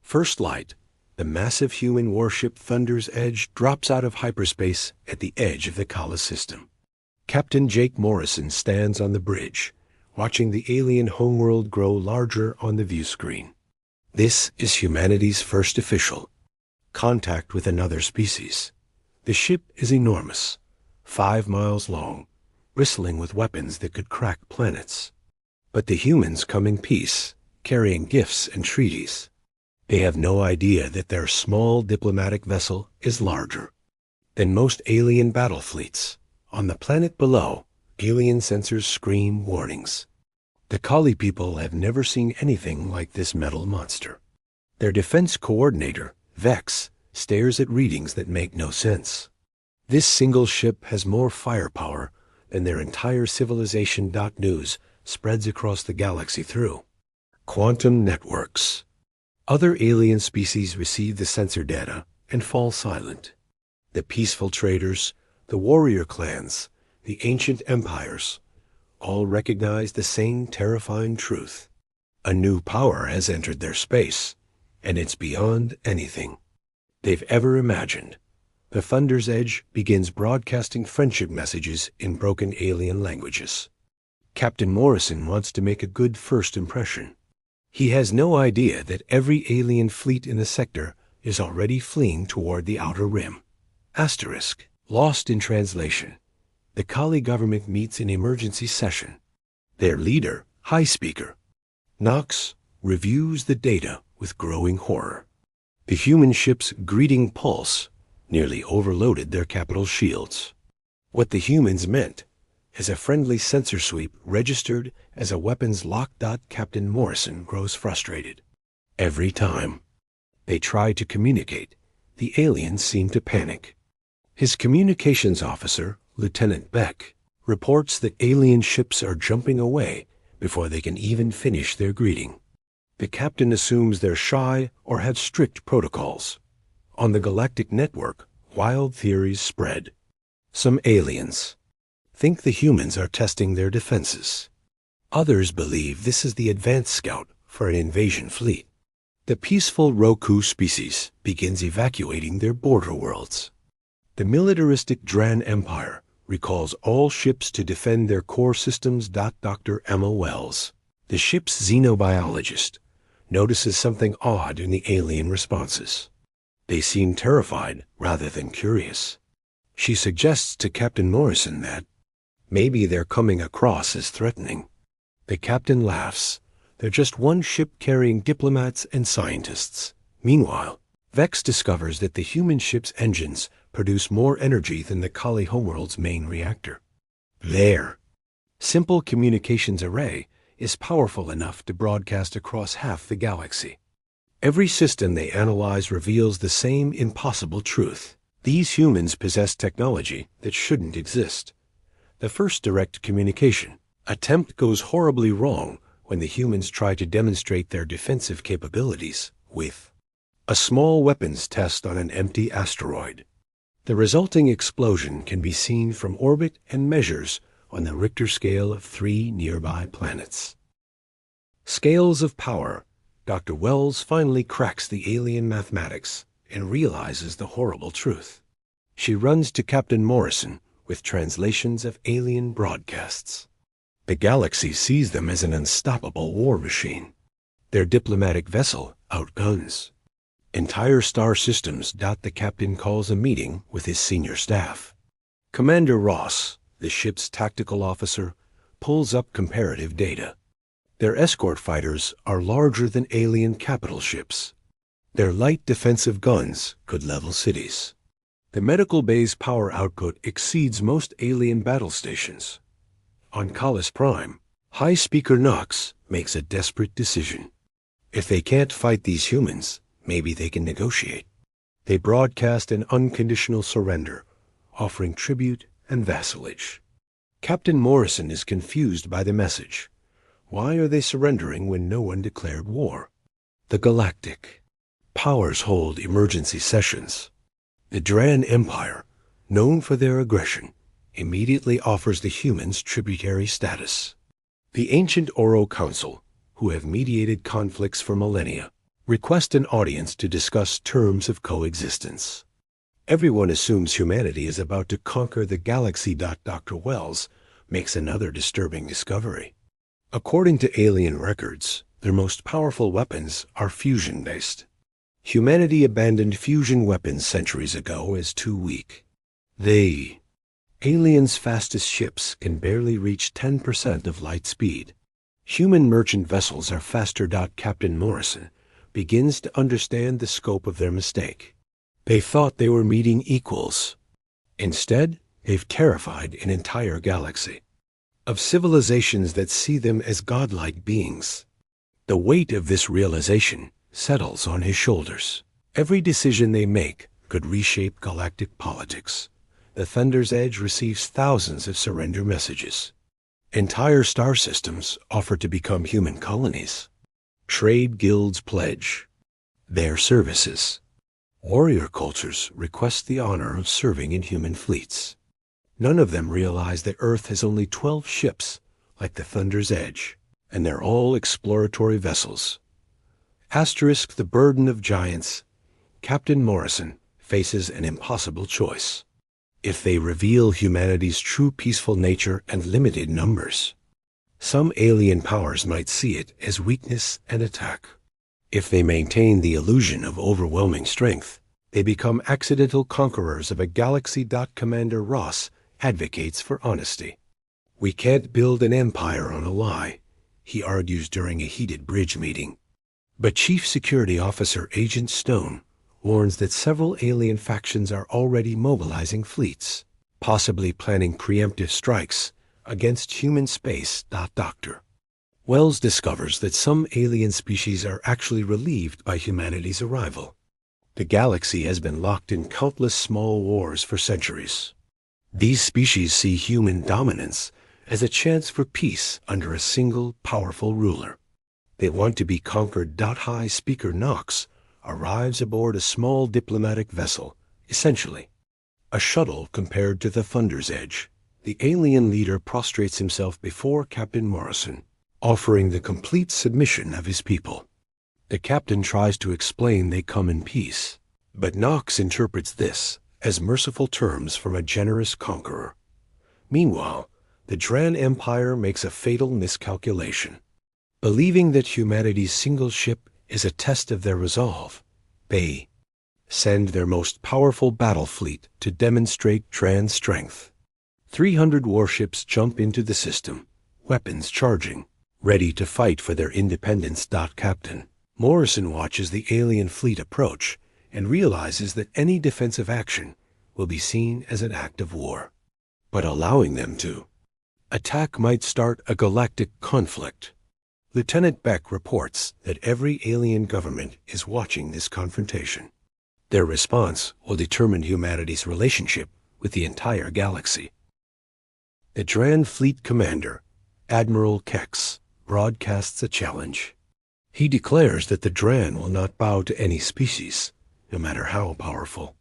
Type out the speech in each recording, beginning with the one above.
First light, the massive human warship Thunder's Edge drops out of hyperspace at the edge of the Kala system. Captain Jake Morrison stands on the bridge, watching the alien homeworld grow larger on the view screen. This is humanity's first official contact with another species. The ship is enormous, 5 miles long, bristling with weapons that could crack planets. But the humans come in peace, carrying gifts and treaties. They have no idea that their small diplomatic vessel is larger than most alien battle fleets. On the planet below, alien sensors scream warnings. The Kali people have never seen anything like this metal monster. Their defense coordinator, Vex, stares at readings that make no sense. This single ship has more firepower than their entire civilization. News spreads across the galaxy through quantum networks. Other alien species receive the sensor data and fall silent. The peaceful traders, the warrior clans, the ancient empires, all recognize the same terrifying truth. A new power has entered their space, and it's beyond anything they've ever imagined. The Thunder's Edge begins broadcasting friendship messages in broken alien languages. Captain Morrison wants to make a good first impression. He has no idea that every alien fleet in the sector is already fleeing toward the outer rim. Asterisk. Lost in translation. The Kali government meets in emergency session. Their leader, High Speaker Knox, reviews the data with growing horror. The human ship's greeting pulse nearly overloaded their capital shields. What the humans meant is a friendly sensor sweep registered as a weapons lock. Captain Morrison grows frustrated. Every time they try to communicate, the aliens seem to panic. His communications officer, Lieutenant Beck, reports that alien ships are jumping away before they can even finish their greeting. The captain assumes they're shy or have strict protocols. On the galactic network, wild theories spread. Some aliens think the humans are testing their defenses. Others believe this is the advance scout for an invasion fleet. The peaceful Roku species begins evacuating their border worlds. The militaristic Dran Empire recalls all ships to defend their core systems. Dr. Emma Wells, the ship's xenobiologist, notices something odd in the alien responses. They seem terrified rather than curious. She suggests to Captain Morrison that maybe they're coming across as threatening. The captain laughs. They're just one ship carrying diplomats and scientists. Meanwhile, Vex discovers that the human ship's engines produce more energy than the Kali homeworld's main reactor. Their simple communications array is powerful enough to broadcast across half the galaxy. Every system they analyze reveals the same impossible truth. These humans possess technology that shouldn't exist. The first direct communication attempt goes horribly wrong when the humans try to demonstrate their defensive capabilities with a small weapons test on an empty asteroid. The resulting explosion can be seen from orbit and measures on the Richter scale of 3 nearby planets. Scales of power. Dr. Wells finally cracks the alien mathematics and realizes the horrible truth. She runs to Captain Morrison with translations of alien broadcasts. The galaxy sees them as an unstoppable war machine. Their diplomatic vessel outguns entire star systems. The captain calls a meeting with his senior staff. Commander Ross, the ship's tactical officer, pulls up comparative data. Their escort fighters are larger than alien capital ships. Their light defensive guns could level cities. The medical bay's power output exceeds most alien battle stations. On Kalis Prime, High Speaker Knox makes a desperate decision. If they can't fight these humans, maybe they can negotiate. They broadcast an unconditional surrender, offering tribute and vassalage. Captain Morrison is confused by the message. Why are they surrendering when no one declared war? The galactic powers hold emergency sessions. The Dran Empire, known for their aggression, immediately offers the humans tributary status. The ancient Oro Council, who have mediated conflicts for millennia, Request an audience to discuss terms of coexistence. Everyone assumes humanity is about to conquer the galaxy. Dr. Wells makes another disturbing discovery. According to alien records, their most powerful weapons are fusion-based. Humanity abandoned fusion weapons centuries ago as too weak. Aliens' fastest ships can barely reach 10% of light speed. Human merchant vessels are faster. Captain Morrison begins to understand the scope of their mistake. They thought they were meeting equals. Instead, they've terrified an entire galaxy of civilizations that see them as godlike beings. The weight of this realization settles on his shoulders. Every decision they make could reshape galactic politics. The Thunder's Edge receives thousands of surrender messages. Entire star systems offer to become human colonies. Trade guilds pledge their services. Warrior cultures request the honor of serving in human fleets. None of them realize that Earth has only 12 ships like the Thunder's Edge, and they're all exploratory vessels. The burden of giants. Captain Morrison faces an impossible choice. If they reveal humanity's true peaceful nature and limited numbers, some alien powers might see it as weakness and attack. If they maintain the illusion of overwhelming strength, they become accidental conquerors of a galaxy. Commander Ross advocates for honesty. We can't build an empire on a lie, he argues during a heated bridge meeting. But Chief Security Officer Agent Stone warns that several alien factions are already mobilizing fleets, possibly planning preemptive strikes against human space. Dr. Wells discovers that some alien species are actually relieved by humanity's arrival. The galaxy has been locked in countless small wars for centuries. These species see human dominance as a chance for peace under a single powerful ruler. They want to be conquered. High Speaker Knox arrives aboard a small diplomatic vessel, essentially a shuttle compared to the Thunder's Edge. The alien leader prostrates himself before Captain Morrison, offering the complete submission of his people. The captain tries to explain they come in peace, but Knox interprets this as merciful terms from a generous conqueror. Meanwhile, the Dran Empire makes a fatal miscalculation. Believing that humanity's single ship is a test of their resolve, they send their most powerful battle fleet to demonstrate Dran strength. 300 warships jump into the system, weapons charging, ready to fight for their independence. Captain Morrison watches the alien fleet approach and realizes that any defensive action will be seen as an act of war. But allowing them to attack might start a galactic conflict. Lieutenant Beck reports that every alien government is watching this confrontation. Their response will determine humanity's relationship with the entire galaxy. The Dran Fleet Commander, Admiral Kex, broadcasts a challenge. He declares that the Dran will not bow to any species, no matter how powerful.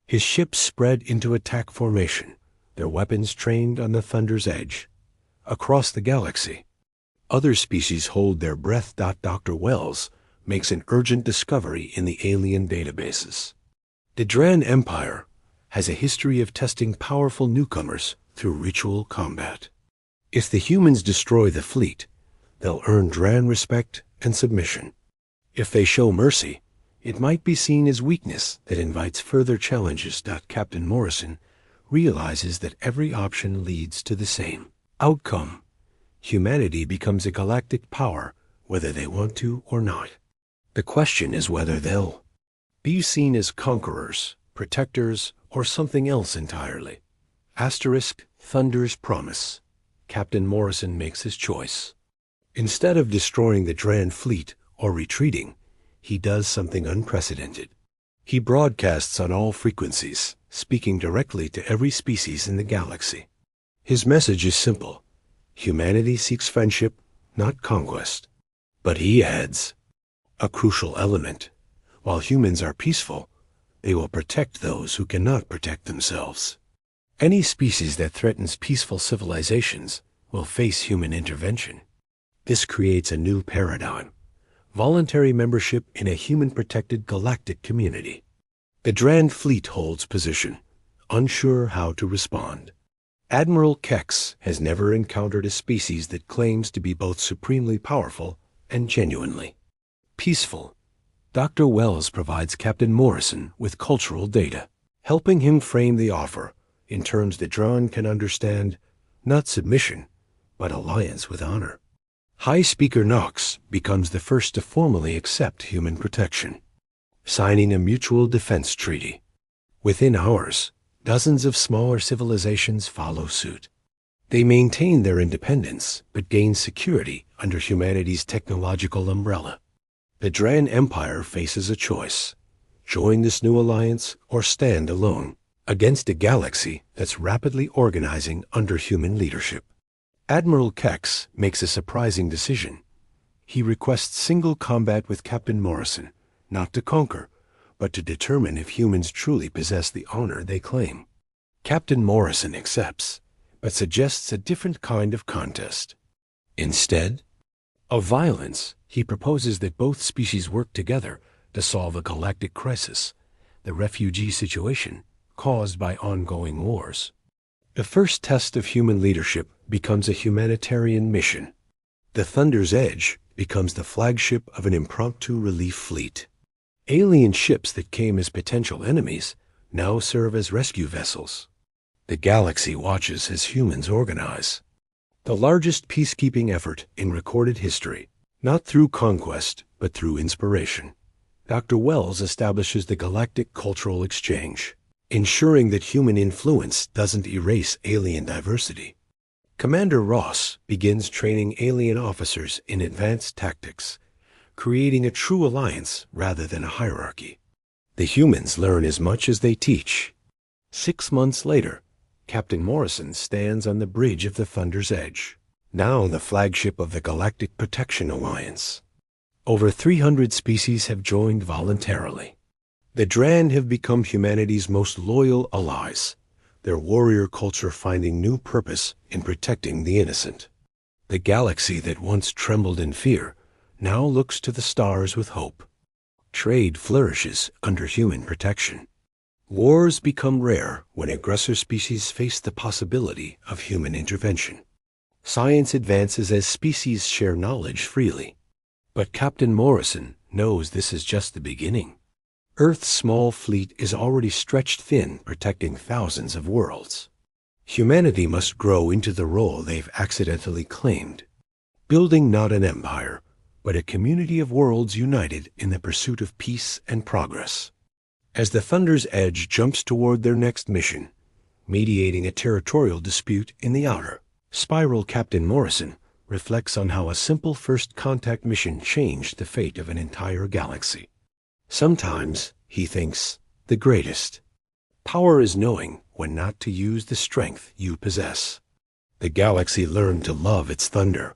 His ships spread into attack formation, their weapons trained on the Thunder's Edge. Across the galaxy, other species hold their breath. Dr. Wells makes an urgent discovery in the alien databases. The Dran Empire has a history of testing powerful newcomers through ritual combat. If the humans destroy the fleet, they'll earn Dran respect and submission. If they show mercy, it might be seen as weakness that invites further challenges. Captain Morrison realizes that every option leads to the same outcome. Humanity becomes a galactic power, whether they want to or not. The question is whether they'll be seen as conquerors, protectors, or something else entirely. Thunder's promise. Captain Morrison makes his choice. Instead of destroying the Dran fleet or retreating, he does something unprecedented. He broadcasts on all frequencies, speaking directly to every species in the galaxy. His message is simple. Humanity seeks friendship, not conquest. But he adds a crucial element. While humans are peaceful, they will protect those who cannot protect themselves. Any species that threatens peaceful civilizations will face human intervention. This creates a new paradigm. voluntary membership in a human-protected galactic community. The Dran fleet holds position, unsure how to respond. Admiral Kex has never encountered a species that claims to be both supremely powerful and genuinely peaceful. Dr. Wells provides Captain Morrison with cultural data, helping him frame the offer in terms that Dran can understand, not submission, but alliance with honor. High Speaker Knox becomes the first to formally accept human protection, signing a mutual defense treaty. Within hours, dozens of smaller civilizations follow suit. They maintain their independence, but gain security under humanity's technological umbrella. The Dran Empire faces a choice: join this new alliance or stand alone against a galaxy that's rapidly organizing under human leadership. Admiral Kex makes a surprising decision. He requests single combat with Captain Morrison, not to conquer, but to determine if humans truly possess the honor they claim. Captain Morrison accepts, but suggests a different kind of contest. Instead of violence, he proposes that both species work together to solve a galactic crisis, the refugee situation caused by ongoing wars. The first test of human leadership becomes a humanitarian mission. The Thunder's Edge becomes the flagship of an impromptu relief fleet. Alien ships that came as potential enemies now serve as rescue vessels. The galaxy watches as humans organize. The largest peacekeeping effort in recorded history, not through conquest, but through inspiration. Dr. Wells establishes the Galactic Cultural Exchange, ensuring that human influence doesn't erase alien diversity. Commander Ross begins training alien officers in advanced tactics, creating a true alliance rather than a hierarchy. The humans learn as much as they teach. 6 months later, Captain Morrison stands on the bridge of the Thunder's Edge, now the flagship of the Galactic Protection Alliance. Over 300 species have joined voluntarily. The Dran have become humanity's most loyal allies, their warrior culture finding new purpose in protecting the innocent. The galaxy that once trembled in fear now looks to the stars with hope. Trade flourishes under human protection. Wars become rare when aggressor species face the possibility of human intervention. Science advances as species share knowledge freely. But Captain Morrison knows this is just the beginning. Earth's small fleet is already stretched thin, protecting thousands of worlds. Humanity must grow into the role they've accidentally claimed, building not an empire, but a community of worlds united in the pursuit of peace and progress. As the Thunder's Edge jumps toward their next mission, mediating a territorial dispute in the outer spiral, Captain Morrison reflects on how a simple first contact mission changed the fate of an entire galaxy. Sometimes, he thinks, the greatest power is knowing when not to use the strength you possess. The galaxy learned to love its thunder,